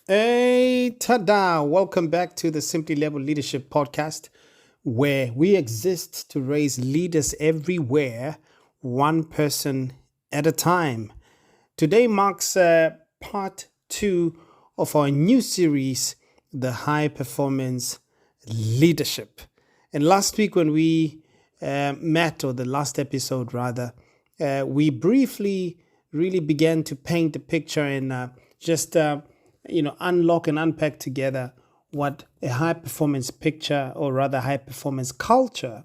Eita, welcome back to the SimplyLebo Leadership Podcast, where we exist to raise leaders everywhere, one person at a time. Today marks part two of our new series, The High Performance Leadership. And last week when we met, or the last episode rather, we briefly really began to paint the picture and just unlock and unpack together what a high performance picture, or rather high performance culture,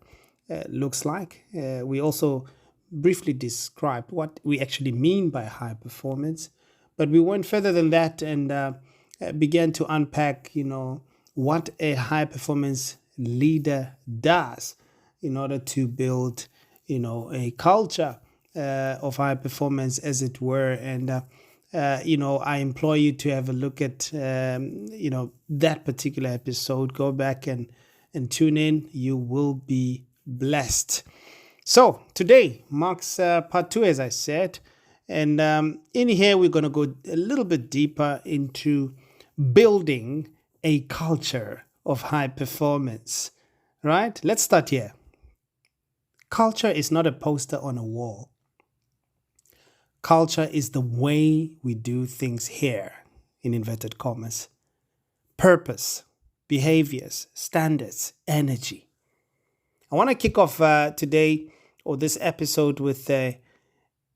looks like. We also briefly described what we actually mean by high performance, but we went further than that and began to unpack, what a high performance leader does in order to build, a culture of high performance, as it were. And I implore you to have a look at, that particular episode. Go back and tune in. You will be blessed. So today marks part two, as I said. And in here, we're going to go a little bit deeper into building a culture of high performance, right? Let's start here. Culture is not a poster on a wall. Culture is the way we do things here, in inverted commas. Purpose, behaviors, standards, energy. I want to kick off today, or this episode, with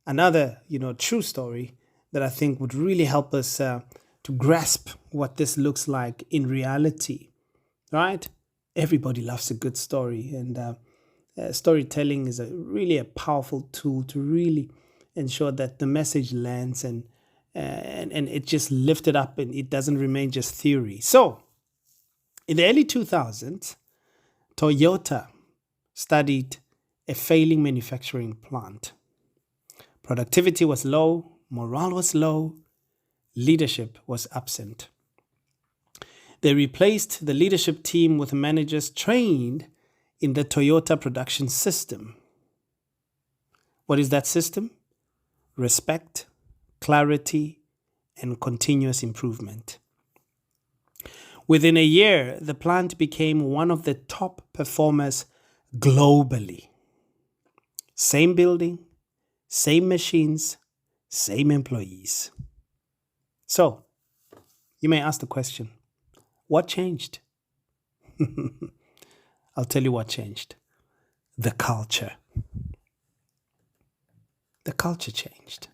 another, true story that I think would really help us to grasp what this looks like in reality, right? Everybody loves a good story, and storytelling is really a powerful tool to really ensure that the message lands and it just lifted up and it doesn't remain just theory. So, in the early 2000s, Toyota studied a failing manufacturing plant. Productivity was low, morale was low, leadership was absent. They replaced the leadership team with managers trained in the Toyota production system. What is that system? Respect, clarity, and continuous improvement. Within a year, the plant became one of the top performers globally. Same building, same machines, same employees. So, you may ask the question, what changed? I'll tell you what changed. The culture. The culture changed.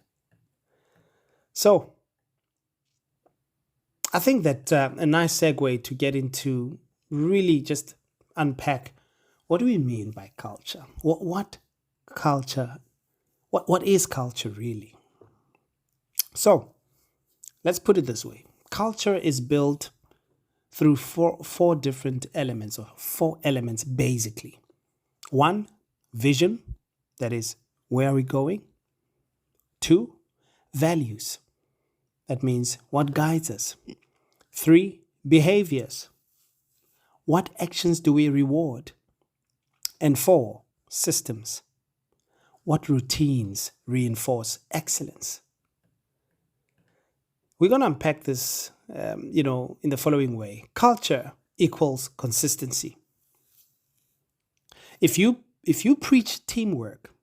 So, I think that a nice segue to get into really just unpack, what do we mean by culture? What culture? What is culture really? So, let's put it this way. Culture is built through four different elements, or four elements basically. One, vision, that is, where are we going? Two, values. That means what guides us. Three, behaviors. What actions do we reward? And four, systems. What routines reinforce excellence? We're going to unpack this, in the following way. Culture equals consistency. If you preach teamwork,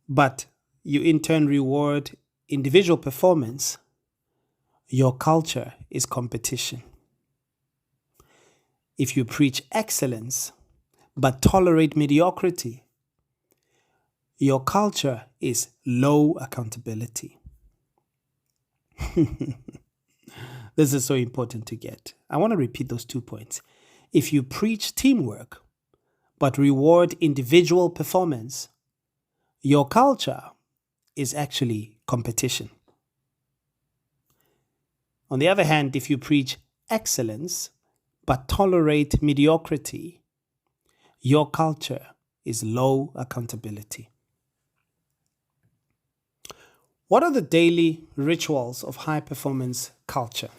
but you in turn reward individual performance, your culture is competition. If you preach excellence but tolerate mediocrity, your culture is low accountability. This is so important to get. I want to repeat those 2 points. If you preach teamwork but reward individual performance, your culture is actually competition. On the other hand, if you preach excellence but tolerate mediocrity, your culture is low accountability. What are the daily rituals of high performance culture?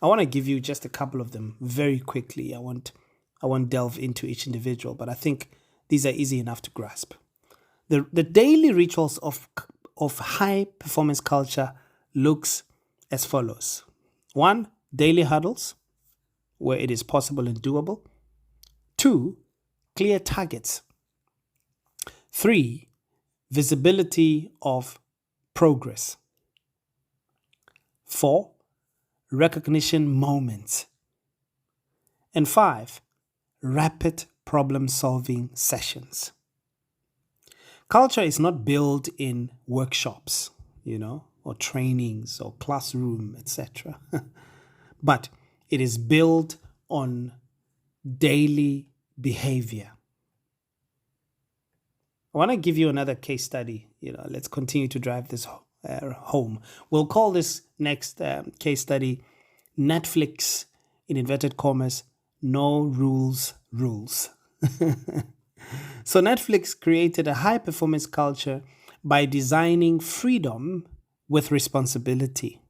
I want to give you just a couple of them very quickly. I won't delve into each individual, but I think these are easy enough to grasp. The daily rituals of high performance culture looks as follows. 1, daily huddles where it is possible and doable. 2, clear targets. 3, visibility of progress. 4, recognition moments. And 5, rapid problem-solving sessions. Culture is not built in workshops, or trainings or classroom, etc. But it is built on daily behavior. I want to give you another case study. Let's continue to drive this home. We'll call this next case study Netflix, in inverted commas, no rules. So Netflix created a high-performance culture by designing freedom with responsibility.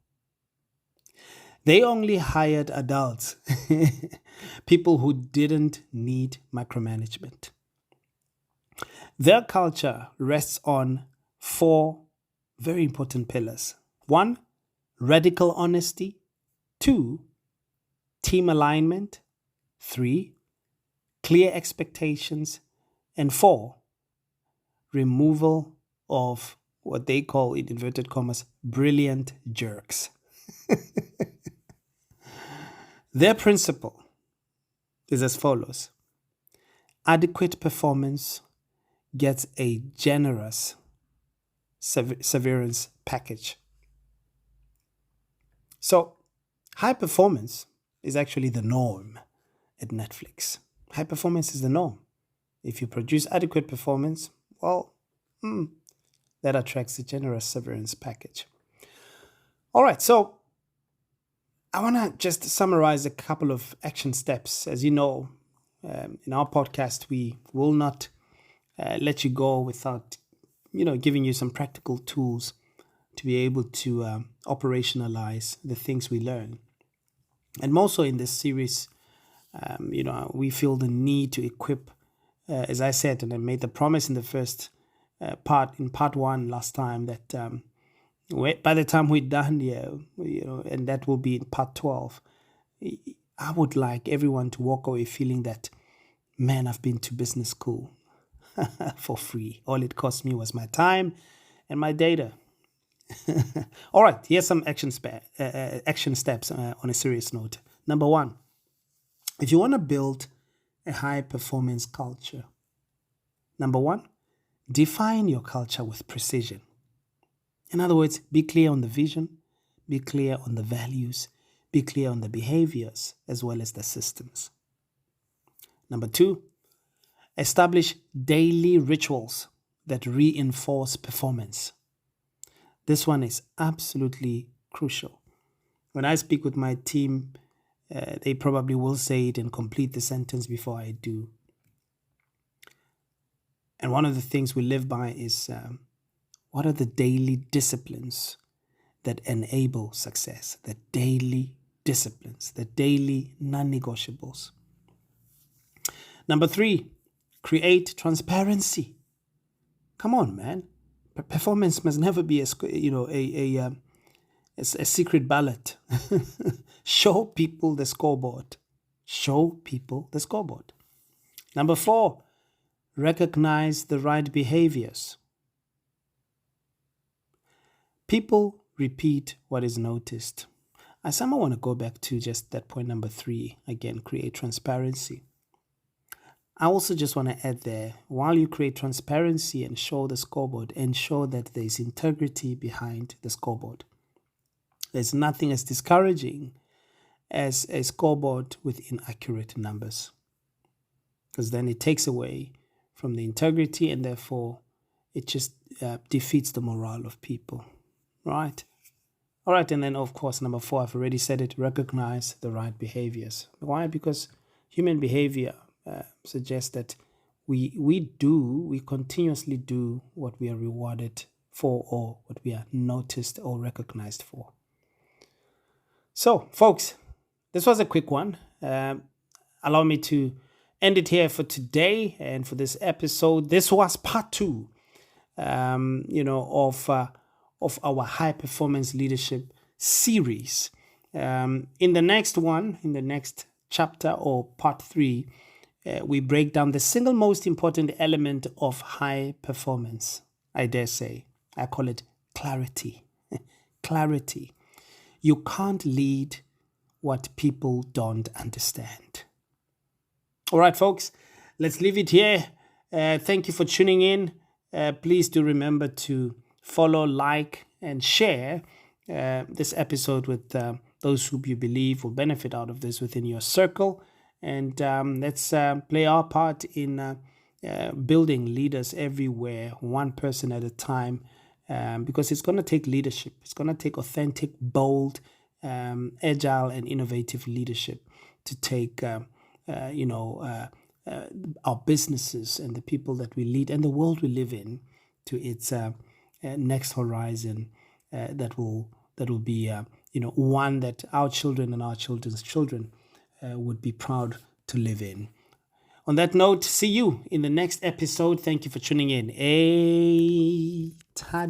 They only hired adults, people who didn't need micromanagement. Their culture rests on 4 very important pillars. 1, radical honesty. 2, team alignment. 3, clear expectations. And 4, removal of what they call, in inverted commas, brilliant jerks. Their principle is as follows. Adequate performance gets a generous severance package. So, high performance is actually the norm at Netflix. High performance is the norm. If you produce adequate performance, that attracts a generous severance package. All right, so I want to just summarize a couple of action steps. As you know, in our podcast, we will not let you go without, giving you some practical tools to be able to operationalize the things we learn. And more so in this series, we feel the need to equip, as I said, and I made the promise in the first part 1 last time, that by the time we're done here, and that will be in part 12, I would like everyone to walk away feeling that, man, I've been to business school for free. All it cost me was my time and my data. All right, here's some action steps on a serious note. Number 1, if you want to build a high-performance culture, number 1, define your culture with precision. In other words, be clear on the vision, be clear on the values, be clear on the behaviors, as well as the systems. Number 2, establish daily rituals that reinforce performance. This one is absolutely crucial. When I speak with my team, they probably will say it and complete the sentence before I do. And one of the things we live by is what are the daily disciplines that enable success? The daily disciplines, the daily non-negotiables. Number 3, create transparency. Come on, man. Performance must never be a secret ballot. Show people the scoreboard. Show people the scoreboard. Number 4, recognize the right behaviors. People repeat what is noticed. I somehow want to go back to just that point number 3. Again, create transparency. I also just want to add there, while you create transparency and show the scoreboard, ensure that there is integrity behind the scoreboard. There's nothing as discouraging as a scoreboard with inaccurate numbers, because then it takes away from the integrity and therefore it just defeats the morale of people, right? All right, and then of course, number 4, I've already said it, recognize the right behaviors. Why? Because human behavior suggests that we continuously do what we are rewarded for or what we are noticed or recognized for. So, folks, this was a quick one. Allow me to end it here for today and for this episode. This was part 2, of our high performance leadership series. In the next one, in the next chapter or part 3, we break down the single most important element of high performance. I dare say, I call it clarity. Clarity. You can't lead what people don't understand. All right, folks, let's leave it here. Thank you for tuning in. Please do remember to follow, like, and share this episode with those who you believe will benefit out of this within your circle. And let's play our part in building leaders everywhere, one person at a time, because it's going to take leadership. It's going to take authentic, bold, agile, and innovative leadership to take, our businesses and the people that we lead and the world we live in to its next horizon that will be one that our children and our children's children would be proud to live in. On that note, see you in the next episode. Thank you for tuning in. Eita.